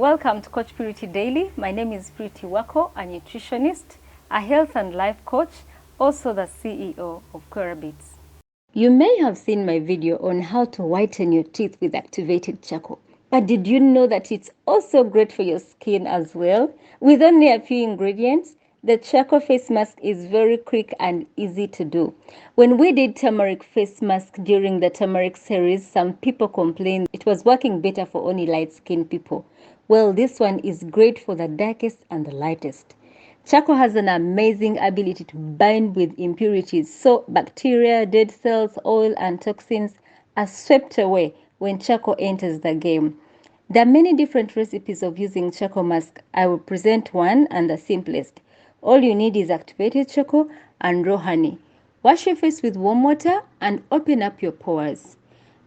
Welcome to Coach Purity Daily. My name is Purity Wako, a nutritionist, a health and life coach, also the CEO of KweraBITS. You may have seen my video on how to whiten your teeth with activated charcoal. But did you know that it's also great for your skin as well? With only a few ingredients, the charcoal face mask is very quick and easy to do. When we did turmeric face mask during the turmeric series, some people complained it was working better for only light skinned people. Well, this one is great for the darkest and the lightest. Charcoal has an amazing ability to bind with impurities, so bacteria, dead cells, oil, and toxins are swept away when charcoal enters the game. There are many different recipes of using charcoal mask. I will present one and the simplest. All you need is activated charcoal and raw honey. Wash your face with warm water and open up your pores.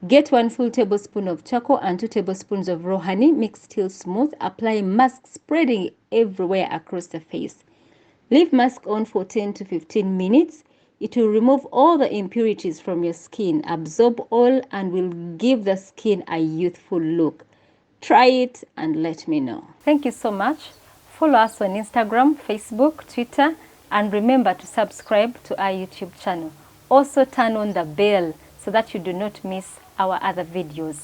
Get 1 full tablespoon of charcoal and 2 tablespoons of raw honey. Mix till smooth. Apply mask, spreading everywhere across the face. Leave mask on for 10 to 15 minutes. It will remove all the impurities from your skin, absorb oil, and will give the skin a youthful look. Try it and let me know. Thank you so much. Follow us on Instagram, Facebook, Twitter, and remember to subscribe to our YouTube channel. Also turn on the bell so that you do not miss our other videos.